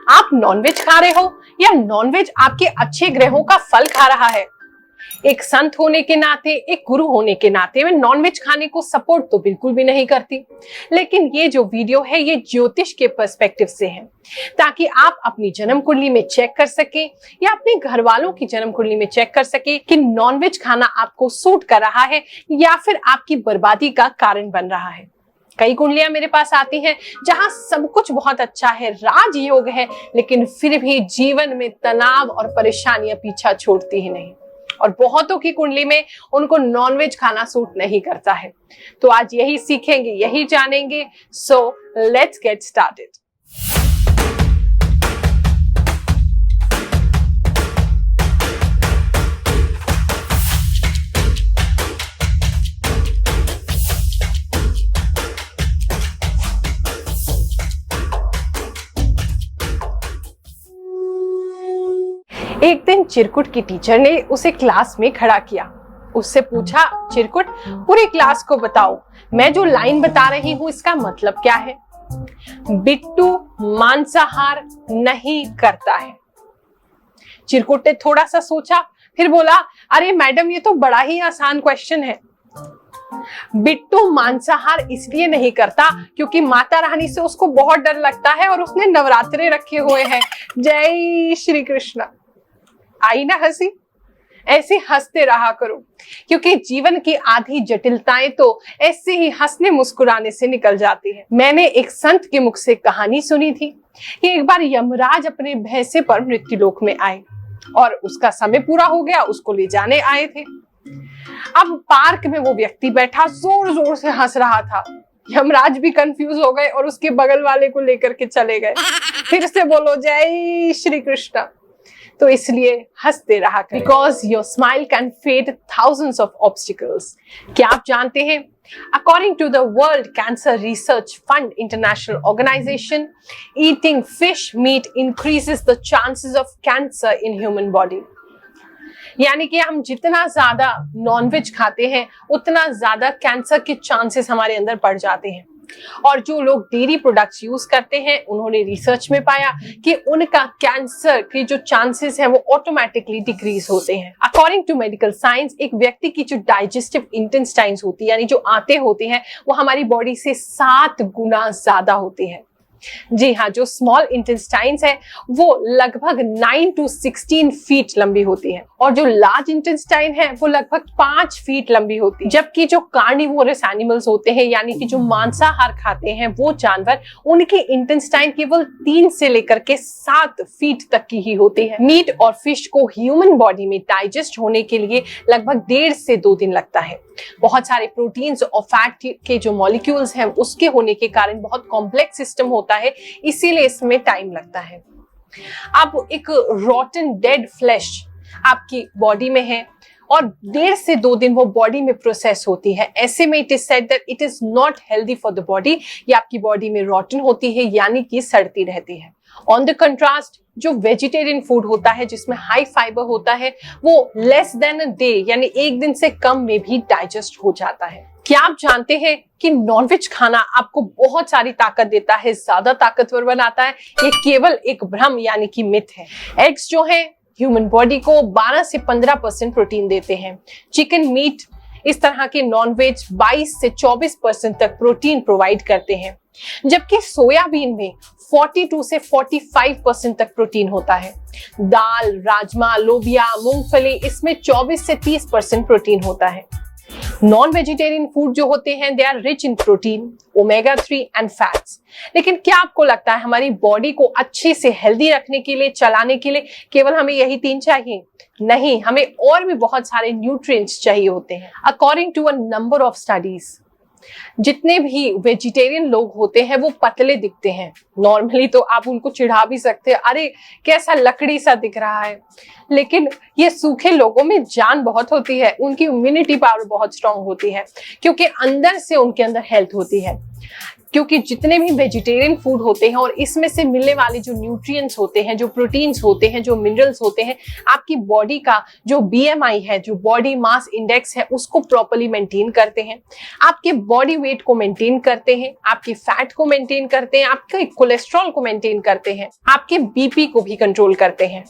आप नॉनवेज खा रहे हो या नॉनवेज आपके अच्छे ग्रहों का फल खा रहा है? एक संत होने के नाते, एक गुरु होने के नाते मैं नॉनवेज खाने को सपोर्ट तो बिल्कुल भी नहीं करती, लेकिन ये जो वीडियो है ये ज्योतिष के पर्सपेक्टिव से है, ताकि आप अपनी जन्म कुंडली में चेक कर सके या अपने घर वालों की जन्म कुंडली में चेक कर सके कि नॉनवेज खाना आपको सूट कर रहा है या फिर आपकी बर्बादी का कारण बन रहा है। कई कुंडलियां मेरे पास आती हैं जहां सब कुछ बहुत अच्छा है, राजयोग है, लेकिन फिर भी जीवन में तनाव और परेशानियां पीछा छोड़ती ही नहीं। और बहुतों की कुंडली में उनको नॉनवेज खाना सूट नहीं करता है। तो आज यही सीखेंगे, यही जानेंगे। So let's get started. एक दिन चिरकुट की टीचर ने उसे क्लास में खड़ा किया। उससे पूछा, चिरकुट पूरी क्लास को बताओ, मैं जो लाइन बता रही हूं इसका मतलब क्या है? बिट्टू मांसाहार नहीं करता है। चिरकुट ने थोड़ा सा सोचा, फिर बोला, अरे मैडम ये तो बड़ा ही आसान क्वेश्चन है। बिट्टू मांसाहार इसलिए नहीं करता क्योंकि माता रानी से उसको बहुत डर लगता है और उसने नवरात्रे रखे हुए हैं। जय श्री कृष्ण। आई ना हंसी? ऐसे हंसते रहा करो, क्योंकि जीवन की आधी जटिलताएं तो ऐसे ही हंसने मुस्कुराने से निकल जाती है। मैंने एक संत के मुख से कहानी सुनी थी कि एक बार यमराज अपने भैंसे पर मृत्युलोक में आए और उसका समय पूरा हो गया, उसको ले जाने आए थे। अब पार्क में वो व्यक्ति बैठा जोर जोर से हंस रहा था। यमराज भी कंफ्यूज हो गए और उसके बगल वाले को लेकर के चले गए। फिर से बोलो जय श्री कृष्ण। तो इसलिए हंसते रहा करें, because your smile can fade thousands of obstacles. क्या आप जानते हैं, according to the World Cancer Research Fund International organisation, eating fish meat increases the chances of cancer in human body. यानी कि हम जितना ज्यादा नॉनवेज खाते हैं उतना ज्यादा कैंसर के चांसेस हमारे अंदर बढ़ जाते हैं। और जो लोग डेयरी प्रोडक्ट्स यूज करते हैं, उन्होंने रिसर्च में पाया कि उनका कैंसर के जो चांसेस हैं वो ऑटोमेटिकली डिक्रीज होते हैं। अकॉर्डिंग टू मेडिकल साइंस, एक व्यक्ति की जो डाइजेस्टिव इंटेस्टाइन्स होती है, यानी जो आंतें होती हैं, वो हमारी बॉडी से 7 गुना ज्यादा होती है। जी हाँ, जो स्मॉल इंटेस्टाइन्स है वो लगभग 9 to 16 फीट लंबी होती है और जो लार्ज इंटेस्टाइन है वो लगभग 5 फीट लंबी होती है। जबकि जो कार्निवोरस एनिमल्स होते हैं, यानी कि जो मांसाहार खाते हैं वो जानवर, उनकी इंटेस्टाइन केवल 3 से लेकर के 7 फीट तक की ही होती है। मीट और फिश को ह्यूमन बॉडी में डाइजेस्ट होने के लिए लगभग 1.5 से 2 दिन लगता है। बहुत सारे प्रोटीन्स और फैट के जो मॉलिक्यूल्स हैं उसके होने के कारण बहुत कॉम्प्लेक्स सिस्टम होता है, इसीलिए इसमें टाइम लगता है। अब एक रॉटन डेड फ्लैश आपकी बॉडी में है और 1.5 से 2 दिन वो बॉडी में प्रोसेस होती है। ऐसे में it is said that it is not healthy for the body. ये आपकी बॉडी में रॉटन होती है, यानी कि सड़ती रहती है। ऑन द कंट्रास्ट, जो वेजिटेरियन फूड होता है जिसमें हाई फाइबर होता है, वो लेस देन अ डे, यानी 1 दिन से कम में भी डाइजेस्ट हो जाता है। क्या आप जानते हैं कि नॉनवेज खाना आपको बहुत सारी ताकत देता है, ज्यादा ताकतवर बनाता है? ये केवल एक भ्रम यानी कि मिथ है। एग्स जो है ह्यूमन बॉडी को 12 से 15% प्रोटीन देते हैं। चिकन, मीट, इस तरह के नॉनवेज 22 से 24% तक प्रोटीन प्रोवाइड करते हैं, जबकि सोयाबीन में 42 से 45% तक प्रोटीन होता है। दाल, राजमा, लोबिया, मूंगफली, इसमें 24 से 30% प्रोटीन होता है। नॉन वेजिटेरियन फूड जो होते हैं, they are rich in protein, omega 3 and fats. लेकिन क्या आपको लगता है हमारी बॉडी को अच्छे से हेल्दी रखने के लिए, चलाने के लिए केवल हमें यही 3 चाहिए? नहीं, हमें और भी बहुत सारे न्यूट्रिएंट्स चाहिए होते हैं। According to a number of studies, जितने भी वेजिटेरियन लोग होते हैं वो पतले दिखते हैं। नॉर्मली तो आप उनको चिढ़ा भी सकते हैं, अरे कैसा लकड़ी सा दिख रहा है, लेकिन ये सूखे लोगों में जान बहुत होती है, उनकी इम्यूनिटी पावर बहुत स्ट्रांग होती है, क्योंकि अंदर से उनके अंदर हेल्थ होती है। क्योंकि जितने भी वेजिटेरियन फूड होते हैं और इसमें से मिलने वाले जो न्यूट्रिएंट्स होते हैं, जो प्रोटीन्स होते हैं, जो मिनरल्स होते हैं, आपकी बॉडी का जो BMI है, जो बॉडी मास इंडेक्स है, उसको प्रॉपर्ली मेंटेन करते हैं, आपके बॉडी वेट को मेंटेन करते हैं, आपके फैट को मेंटेन करते हैं, आपके कोलेस्ट्रॉल को मेंटेन करते हैं, आपके BP को भी कंट्रोल करते हैं।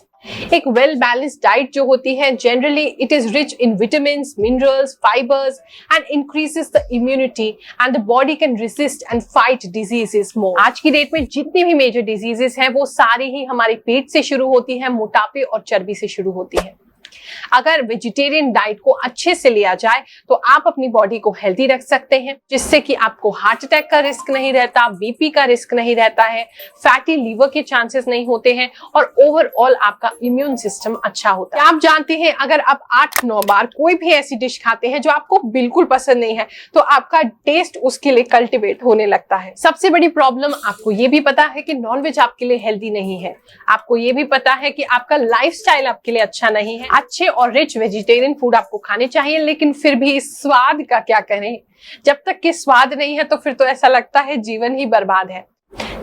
एक वेल बैलेंस्ड डाइट जो होती है, generally it is rich in vitamin, minerals, fibres and increases the immunity and the body can resist and fight diseases more. आज की डेट में जितनी भी मेजर डिजीजेस हैं वो सारी ही हमारे पेट से शुरू होती है, मोटापे और चर्बी से शुरू होती है। अगर वेजिटेरियन डाइट को अच्छे से लिया जाए तो आप अपनी बॉडी को हेल्दी रख सकते हैं, जिससे कि आपको हार्ट अटैक का रिस्क नहीं रहता, BP का रिस्क नहीं रहता है, फैटी लीवर के चांसेस नहीं होते हैं और ओवरऑल आपका इम्यून सिस्टम अच्छा होता है। आप जानते हैं अगर आप 8-9 बार कोई भी ऐसी डिश खाते हैं जो आपको बिल्कुल पसंद नहीं है तो आपका टेस्ट उसके लिए कल्टिवेट होने लगता है। सबसे बड़ी प्रॉब्लम, आपको ये भी पता है कि नॉनवेज आपके लिए हेल्दी नहीं है, आपको ये भी पता है कि आपका लाइफस्टाइल आपके लिए अच्छा नहीं है। अच्छे और रिच वेजिटेरियन फूड आपको खाने चाहिए, लेकिन फिर भी स्वाद का क्या करें? जब तक कि स्वाद नहीं है तो फिर तो ऐसा लगता है जीवन ही बर्बाद है।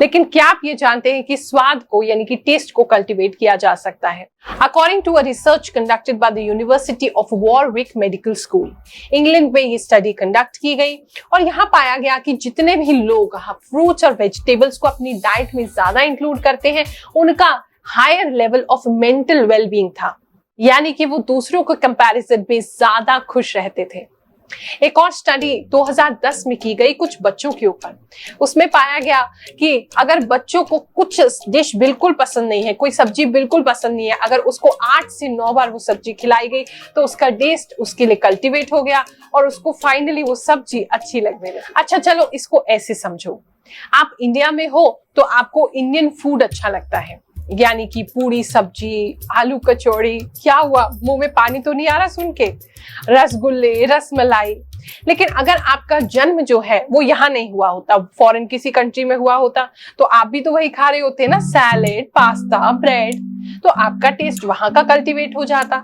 लेकिन क्या आप ये जानते हैं कि स्वाद को यानी कि टेस्ट को कल्टीवेट किया जा सकता है? According to a research conducted by the University of Warwick Medical School, England में ये स्टडी कंडक्ट की गई और यहाँ पाया गया कि जितने भी लोग फ्रूट्स और वेजिटेबल्स को अपनी डाइट में ज्यादा इंक्लूड करते हैं, उनका higher level of mental wellbeing था, यानी कि वो दूसरों के कंपैरिजन में ज्यादा खुश रहते थे। एक और स्टडी 2010 में की गई कुछ बच्चों के ऊपर, उसमें पाया गया कि अगर बच्चों को कुछ डिश बिल्कुल पसंद नहीं है, कोई सब्जी बिल्कुल पसंद नहीं है, अगर उसको 8 से 9 बार वो सब्जी खिलाई गई तो उसका टेस्ट उसके लिए कल्टीवेट हो गया और उसको फाइनली वो सब्जी अच्छी लगने लगी। अच्छा चलो इसको ऐसे समझो, आप इंडिया में हो तो आपको इंडियन फूड अच्छा लगता है, यानी कि पूरी सब्जी, आलू कचौड़ी, क्या हुआ मुंह में पानी तो नहीं आ रहा सुन के, रसगुल्ले, रसमलाई। लेकिन अगर आपका जन्म जो है वो यहाँ नहीं हुआ होता, फॉरेन किसी कंट्री में हुआ होता, तो आप भी तो वही खा रहे होते ना, सैलेड, पास्ता, ब्रेड, तो आपका टेस्ट वहां का कल्टीवेट हो जाता।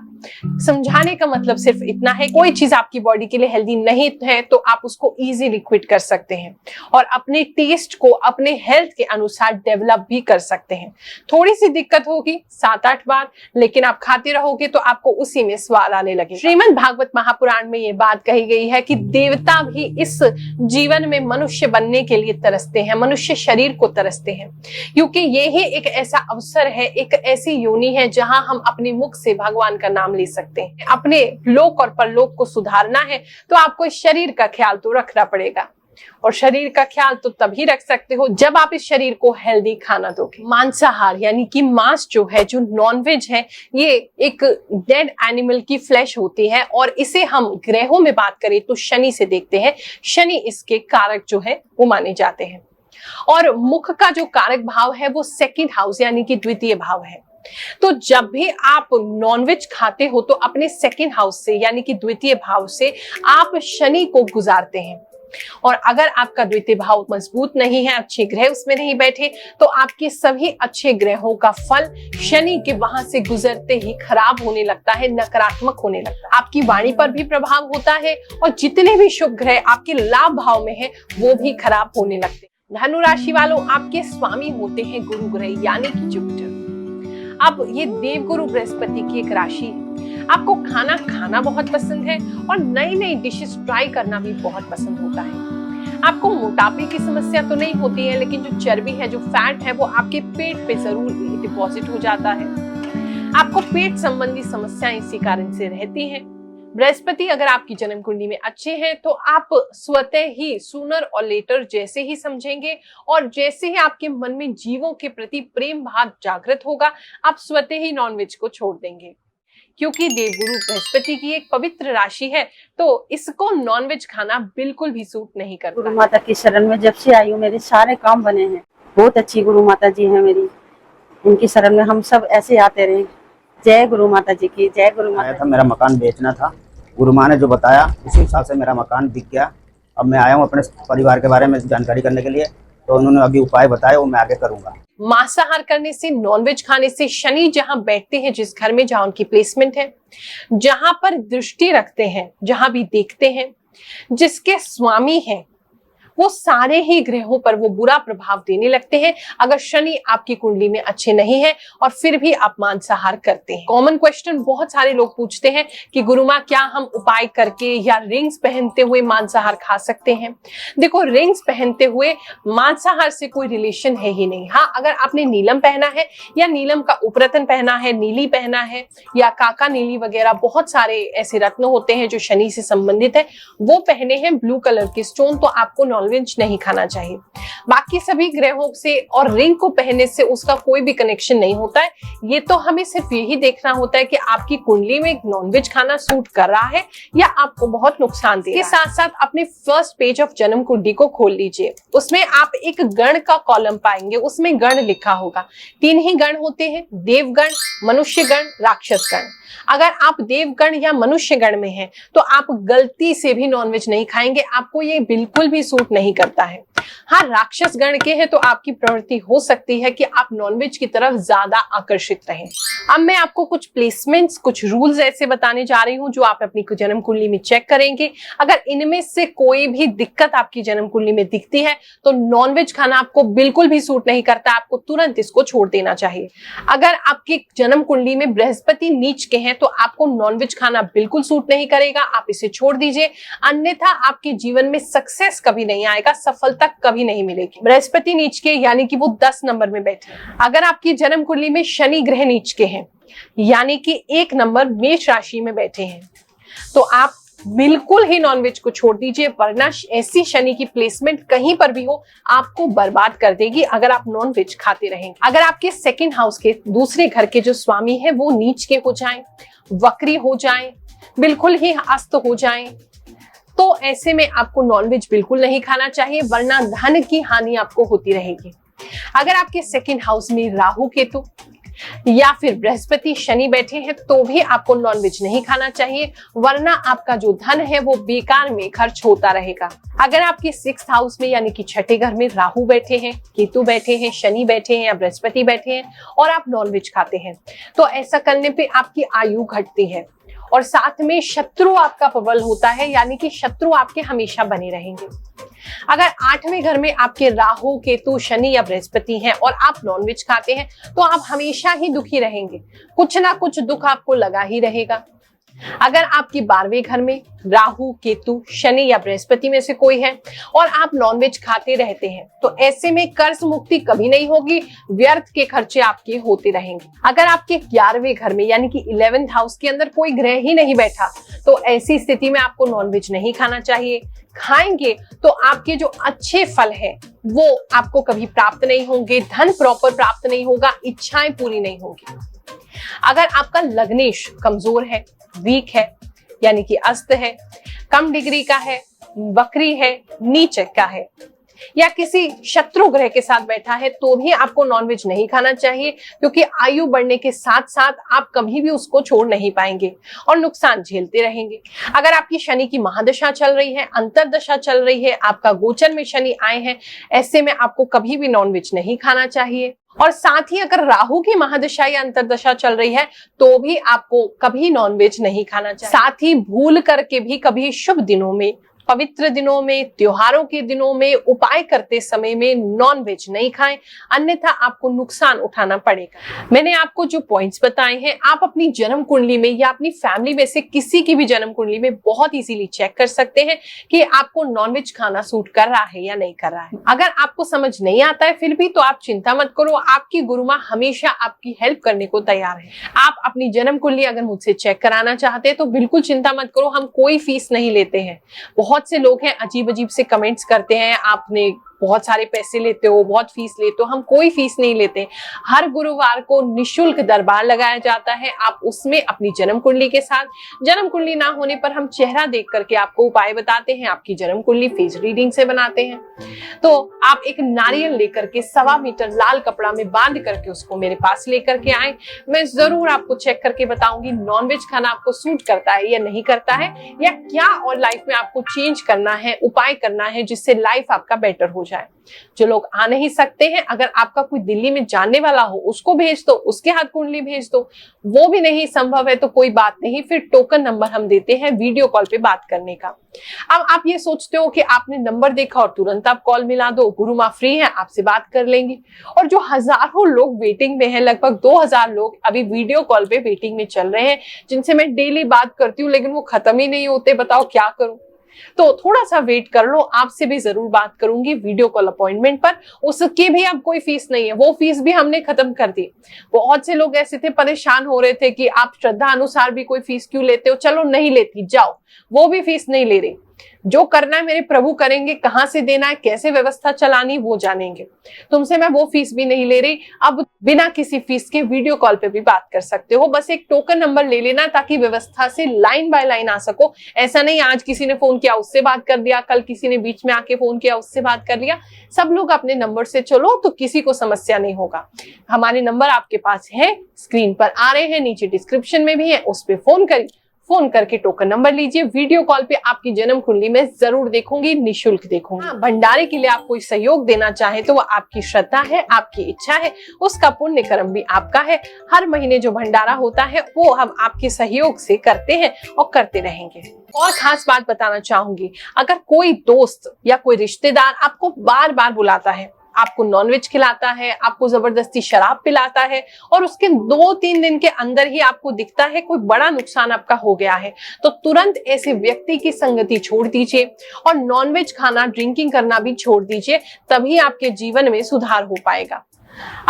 समझाने का मतलब सिर्फ इतना है, कोई चीज आपकी बॉडी के लिए हेल्दी नहीं है तो आप उसको इजीली क्विट कर सकते हैं और अपने टेस्ट को अपने हेल्थ के अनुसार डेवलप भी कर सकते हैं। थोड़ी सी दिक्कत होगी 7-8 बार, लेकिन आप खाते रहोगे तो आपको उसी में स्वाद आने लगे। श्रीमद् भागवत महापुराण में ये बात कही गई है कि देवता भी इस जीवन में मनुष्य बनने के लिए तरसते हैं, मनुष्य शरीर को तरसते हैं, क्योंकि ये ही एक ऐसा अवसर है, एक ऐसी योनि है जहां हम अपने मुख से भगवान का नाम ले सकते हैं। अपने लोक और परलोक को सुधारना है तो आपको इस शरीर का ख्याल तो रखना पड़ेगा, और शरीर का ख्याल तो तभी रख सकते हो जब आप इस शरीर को हेल्दी खाना दोगे। मांसाहार यानी कि मांस जो है, जो नॉनवेज है, ये एक डेड एनिमल की फ्लैश होती है और इसे हम ग्रहों में बात करें तो शनि से देखते हैं। शनि इसके कारक जो है वो माने जाते हैं और मुख का जो कारक भाव है वो सेकंड हाउस यानी कि द्वितीय भाव है। तो जब भी आप नॉनवेज खाते हो तो अपने सेकंड हाउस से यानी कि द्वितीय भाव से आप शनि को गुजारते हैं, और अगर आपका द्वितीय भाव मजबूत नहीं है, अच्छे ग्रह उसमें नहीं बैठे, तो आपके सभी अच्छे ग्रहों का फल शनि के वहां से गुजरते ही खराब होने लगता है, नकारात्मक होने लगता है। आपकी वाणी पर भी प्रभाव होता है और जितने भी शुभ ग्रह आपके लाभ भाव में है वो भी खराब होने लगते हैं। धनु राशि वालों, आपके स्वामी होते हैं गुरु ग्रह यानी कि जुपिटर। अब ये देवगुरु बृहस्पति की एक राशि है। आपको खाना खाना बहुत पसंद है और नई नई डिशेस ट्राई करना भी बहुत पसंद होता है। आपको मोटापे की समस्या तो नहीं होती है, लेकिन जो चर्बी है, जो फैट है, वो आपके पेट पे जरूर डिपॉजिट हो जाता है। आपको पेट संबंधी समस्याएं इसी कारण से रहती हैं। बृहस्पति अगर आपकी जन्म कुंडली में अच्छे हैं तो आप स्वतः ही सूनर और लेटर जैसे ही समझेंगे, और जैसे ही आपके मन में जीवों के प्रति प्रेम भाव जागृत होगा, आप स्वतः ही नॉनवेज को छोड़ देंगे। क्योंकि देवगुरु बृहस्पति की एक पवित्र राशि है तो इसको नॉनवेज खाना बिल्कुल भी सूट नहीं करता। गुरु माता की शरण में जब से आई हूँ मेरे सारे काम बने हैं। बहुत अच्छी गुरु माता जी है मेरी, इनकी शरण में हम सब ऐसे आते रहे। जय गुरु माता जी की जय। गुरु माता आया था, मेरा मकान बेचना था, गुरु माँ ने जो बताया उसी हिसाब से मेरा मकान बिक गया। अब मैं आया हूँ अपने परिवार के बारे में जानकारी करने के लिए, तो उन्होंने अभी उपाय बताए वो मैं आगे करूंगा। मांसाहार करने से, नॉनवेज खाने से शनि जहां बैठते हैं, जिस घर में, जहां उनकी प्लेसमेंट है, जहां पर दृष्टि रखते हैं, जहां भी देखते हैं, जिसके स्वामी हैं, वो सारे ही ग्रहों पर वो बुरा प्रभाव देने लगते हैं अगर शनि आपकी कुंडली में अच्छे नहीं है और फिर भी आप मांसाहार करते हैं। कॉमन क्वेश्चन बहुत सारे लोग पूछते हैं कि गुरुमा क्या हम उपाय करके या रिंग्स पहनते हुए मांसाहार खा सकते हैं? देखो, रिंग्स पहनते हुए मांसाहार से कोई रिलेशन है ही नहीं। हाँ, अगर आपने नीलम पहना है या नीलम का उपरतन पहना है, नीली पहना है या काका नीली वगैरह बहुत सारे ऐसे रत्न होते हैं जो शनि से संबंधित है, वो पहने हैं ब्लू कलर के स्टोन, तो आपको नॉनवेज नहीं खाना चाहिए। बाकी सभी ग्रहों से और रिंग को पहनने से उसका कोई भी कनेक्शन नहीं होता है। ये तो हमें सिर्फ यही देखना होता है कि आपकी कुंडली में नॉनवेज खाना सूट कर रहा है या आपको बहुत नुकसान दे रहा है। इसके साथ साथ अपने फर्स्ट पेज ऑफ जन्म कुंडली को खोल लीजिए। उसमें आप एक गण का कॉलम पाएंगे, उसमें गण लिखा होगा। 3 ही गण होते हैं, देवगण, मनुष्य गण, राक्षस गण। अगर आप देवगण या मनुष्य गण में हैं तो आप गलती से भी नॉनवेज नहीं खाएंगे, आपको ये बिल्कुल भी सूट नहीं करता है। हाँ, राक्षस गण के हैं तो आपकी प्रवृत्ति हो सकती है कि आप नॉनवेज की तरफ ज्यादा आकर्षित रहें। अब मैं आपको कुछ प्लेसमेंट्स, कुछ रूल्स ऐसे बताने जा रही हूँ जो आप अपनी जन्म कुंडली में चेक करेंगे। अगर इनमें से कोई भी दिक्कत आपकी जन्म कुंडली में दिखती है तो नॉनवेज खाना आपको बिल्कुल भी सूट नहीं करता, आपको तुरंत इसको छोड़ देना चाहिए। अगर आपकी जन्म कुंडली में बृहस्पति नीच के हैं तो आपको नॉनवेज खाना बिल्कुल सूट नहीं करेगा, आप इसे छोड़ दीजिए, अन्यथा आपके जीवन में सक्सेस कभी नहीं आएगा, सफलता कभी नहीं मिलेगी। बृहस्पति नीच के यानी कि वो 10 नंबर में बैठे। अगर आपकी जन्म कुंडली में शनि ग्रह नीच के हैं यानी कि 1 नंबर मेष राशि में बैठे हैं तो आप बिल्कुल ही नॉनवेज को छोड़ दीजिए, वरना ऐसी शनि की प्लेसमेंट कहीं पर भी हो आपको बर्बाद कर देगी अगर आप नॉनवेज खाते रहेंगे। अगर आपके सेकंड हाउस के दूसरे घर के जो स्वामी है वो नीच के हो जाएं, वक्री हो जाएं, बिल्कुल ही अस्त हो जाएं, तो ऐसे में आपको नॉनवेज बिल्कुल नहीं खाना चाहिए, वरना धन की हानि आपको होती रहेगी। अगर आपके सेकंड हाउस में राहु केतु या फिर बृहस्पति शनि बैठे हैं तो भी आपको नॉनवेज नहीं खाना चाहिए, वरना आपका जो धन है वो बेकार में खर्च होता रहेगा। अगर आपके 6th हाउस में यानी कि छठे घर में राहु बैठे हैं, केतु बैठे हैं, शनि बैठे हैं या बृहस्पति बैठे हैं और आप नॉनवेज खाते हैं तो ऐसा करने पे आपकी आयु घटती है और साथ में शत्रु आपका प्रबल होता है, यानी कि शत्रु आपके हमेशा बने रहेंगे। अगर 8वें घर में आपके राहु, केतु, शनि या बृहस्पति हैं और आप नॉनवेज खाते हैं तो आप हमेशा ही दुखी रहेंगे, कुछ ना कुछ दुख आपको लगा ही रहेगा। अगर आपके 12वें घर में राहु, केतु, शनि या बृहस्पति में से कोई है और आप नॉनवेज खाते रहते हैं तो ऐसे में कर्ज मुक्ति कभी नहीं होगी, व्यर्थ के खर्चे आपके होते रहेंगे। अगर आपके 11वें घर में यानी कि 11th हाउस के अंदर कोई ग्रह ही नहीं बैठा तो ऐसी स्थिति में आपको नॉनवेज नहीं खाना चाहिए। खाएंगे तो आपके जो अच्छे फल है वो आपको कभी प्राप्त नहीं होंगे, धन प्रॉपर प्राप्त नहीं होगा, इच्छाएं पूरी नहीं होंगी। अगर आपका लग्नेश कमजोर है, वीक है यानी कि अस्त है, कम डिग्री का है, वक्री है, नीच का है या किसी शत्रु ग्रह के साथ बैठा है तो भी आपको नॉनवेज नहीं खाना चाहिए, क्योंकि आयु बढ़ने के साथ साथ आप कभी भी उसको छोड़ नहीं पाएंगे और नुकसान झेलते रहेंगे। अगर आपकी शनि की महादशा चल रही है, अंतरदशा चल रही है, आपका गोचर में शनि आए हैं, ऐसे में आपको कभी भी नॉनवेज नहीं खाना चाहिए। और साथ ही अगर राहु की महादशा या अंतरदशा चल रही है तो भी आपको कभी नॉनवेज नहीं खाना चाहिए। साथ ही भूल करके भी कभी शुभ दिनों में, पवित्र दिनों में, त्योहारों के दिनों में उपाय करते समय में नॉनवेज नहीं खाएं, अन्यथा आपको नुकसान उठाना पड़ेगा। मैंने आपको जो पॉइंट्स बताए हैं आप अपनी जन्म कुंडली में या अपनी फैमिली में से किसी की भी जन्म कुंडली में बहुत इजीली चेक कर सकते हैं कि आपको नॉनवेज खाना सूट कर रहा है या नहीं कर रहा है। अगर आपको समझ नहीं आता है फिर भी तो आप चिंता मत करो, आपकी गुरु माँ हमेशा आपकी हेल्प करने को तैयार है। आप अपनी जन्म कुंडली अगर मुझसे चेक कराना चाहते हैं तो बिल्कुल चिंता मत करो, हम कोई फीस नहीं लेते हैं। बहुत से लोग हैं अजीब अजीब से कमेंट्स करते हैं, आपने बहुत सारे पैसे लेते हो, बहुत फीस लेते हो। हम कोई फीस नहीं लेते। हर गुरुवार को निशुल्क दरबार लगाया जाता है, आप उसमें अपनी जन्म कुंडली के साथ, जन्म कुंडली ना होने पर हम चेहरा देख करके आपको उपाय बताते हैं, आपकी जन्म कुंडली फेस रीडिंग से बनाते हैं। तो आप एक नारियल लेकर के 1.25 मीटर लाल कपड़ा में बांध करके उसको मेरे पास लेकर के आए, मैं जरूर आपको चेक करके बताऊंगी नॉनवेज खाना आपको सूट करता है या नहीं करता है, या क्या और लाइफ में आपको चेंज करना है, उपाय करना है जिससे लाइफ आपका बेटर हो जाए। जो लोग आ नहीं सकते हैं, अगर आपका कोई दिल्ली में जानने वाला हो उसको भेज दो, उसके हाथ कुंडली भेज दो। वो भी नहीं संभव है तो कोई बात नहीं, फिर टोकन नंबर हम देते हैं वीडियो कॉल पे बात करने का। अब आप ये सोचते हो कि आपने नंबर देखा और तुरंत आप कॉल मिला दो, गुरु माँ फ्री है, आपसे बात कर लेंगे। और जो हजारों लोग वेटिंग में हैं, लगभग 2000 लोग अभी वीडियो कॉल पे वेटिंग में चल रहे हैं, जिनसे मैं डेली बात करती हूँ लेकिन वो खत्म ही नहीं होते। बताओ क्या करूं? तो थोड़ा सा वेट कर लो, आपसे भी जरूर बात करूंगी वीडियो कॉल अपॉइंटमेंट पर। उसकी भी अब कोई फीस नहीं है, वो फीस भी हमने खत्म कर दी। बहुत से लोग ऐसे थे, परेशान हो रहे थे कि आप श्रद्धा अनुसार भी कोई फीस क्यों लेते हो। चलो नहीं लेती, जाओ, वो भी फीस नहीं ले रही। जो करना है मेरे प्रभु करेंगे, कहां से देना है, कैसे व्यवस्था चलानी वो जानेंगे। तुमसे मैं वो फीस भी नहीं ले रही। अब बिना किसी फीस के वीडियो कॉल पे भी बात कर सकते हो। बस एक टोकन नंबर ले लेना ताकि व्यवस्था से लाइन बाय लाइन आ सको। ऐसा नहीं आज किसी ने फोन किया उससे बात कर दिया, कल किसी ने बीच में आके फोन किया उससे बात कर लिया। सब लोग अपने नंबर से चलो तो किसी को समस्या नहीं होगा। हमारे नंबर आपके पास है, स्क्रीन पर आ रहे हैं, नीचे डिस्क्रिप्शन में भी है, उस पर फोन करिए। फोन करके टोकन नंबर लीजिए। वीडियो कॉल पे आपकी जन्म कुंडली में जरूर देखूंगी, निशुल्क देखूंगी। भंडारे के लिए आप कोई सहयोग देना चाहे तो वो आपकी श्रद्धा है, आपकी इच्छा है, उसका पुण्य कर्म भी आपका है। हर महीने जो भंडारा होता है वो हम आपके सहयोग से करते हैं और करते रहेंगे। और खास बात बताना चाहूंगी, अगर कोई दोस्त या कोई रिश्तेदार आपको बार बार बुलाता है, आपको नॉनवेज खिलाता है, आपको जबरदस्ती शराब पिलाता है और उसके 2-3 दिन के अंदर ही आपको दिखता है कोई बड़ा नुकसान आपका हो गया है, तो तुरंत ऐसे व्यक्ति की संगति छोड़ दीजिए और नॉनवेज खाना, ड्रिंकिंग करना भी छोड़ दीजिए। तभी आपके जीवन में सुधार हो पाएगा।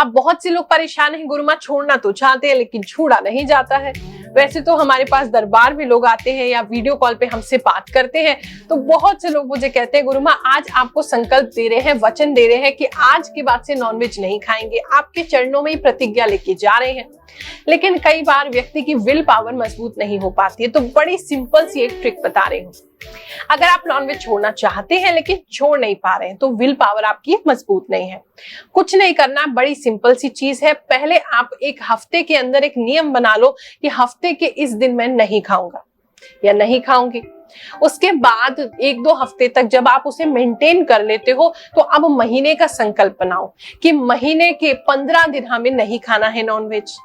अब बहुत से लोग परेशान हैं, गुरु माँ छोड़ना तो चाहते हैं लेकिन छोड़ा नहीं जाता है। वैसे तो हमारे पास दरबार में लोग आते हैं या वीडियो कॉल पे हमसे बात करते हैं, तो बहुत से लोग मुझे कहते हैं गुरु माँ आज आपको संकल्प दे रहे हैं, वचन दे रहे हैं कि आज के बाद से नॉनवेज नहीं खाएंगे, आपके चरणों में ही प्रतिज्ञा लेके जा रहे हैं। लेकिन कई बार व्यक्ति की विल पावर मजबूत नहीं हो पाती है, तो बड़ी सिंपल सी एक ट्रिक बता रही हूँ। अगर आप नॉनवेज छोड़ना चाहते हैं लेकिन छोड़ नहीं पा रहे हैं, तो विल पावर आपकी मजबूत नहीं है। कुछ नहीं करना, बड़ी सिंपल सी चीज है। पहले आप एक हफ्ते के अंदर एक नियम बना लो कि हफ्ते के इस दिन मैं नहीं खाऊंगा या नहीं खाऊंगी। उसके बाद 1-2 हफ्ते तक जब आप उसे मेंटेन कर लेते हो, तो अब महीने का संकल्प बनाओ कि महीने के 15 दिन हमें नहीं खाना है नॉनवेज।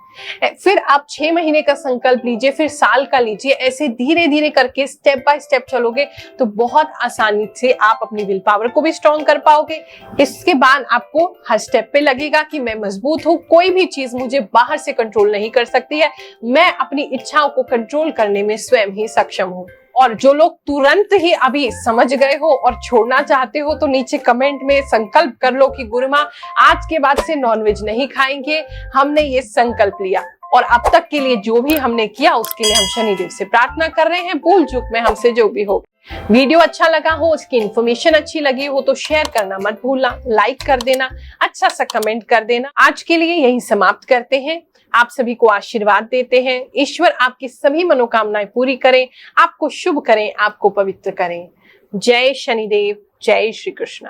फिर आप 6 महीने का संकल्प लीजिए, फिर साल का लीजिए। ऐसे धीरे धीरे करके स्टेप बाय स्टेप चलोगे तो बहुत आसानी से आप अपनी विल पावर को भी स्ट्रॉन्ग कर पाओगे। इसके बाद आपको हर स्टेप पे लगेगा कि मैं मजबूत हूँ, कोई भी चीज मुझे बाहर से कंट्रोल नहीं कर सकती है, मैं अपनी इच्छाओं को कंट्रोल करने में स्वयं ही सक्षम हूँ। और जो लोग तुरंत ही अभी समझ गए हो और छोड़ना चाहते हो, तो नीचे कमेंट में संकल्प कर लो कि गुरु माँ आज के बाद से नॉनवेज नहीं खाएंगे, हमने ये संकल्प लिया। और अब तक के लिए जो भी हमने किया उसके लिए हम शनिदेव से प्रार्थना कर रहे हैं। भूल चूक में हमसे जो भी हो। वीडियो अच्छा लगा हो, उसकी इन्फॉर्मेशन अच्छी लगी हो तो शेयर करना मत भूलना, लाइक कर देना, अच्छा सा कमेंट कर देना। आज के लिए यही समाप्त करते हैं। आप सभी को आशीर्वाद देते हैं। ईश्वर आपकी सभी मनोकामनाएं पूरी करें, आपको शुभ करें, आपको पवित्र करें। जय शनिदेव, जय श्री कृष्ण।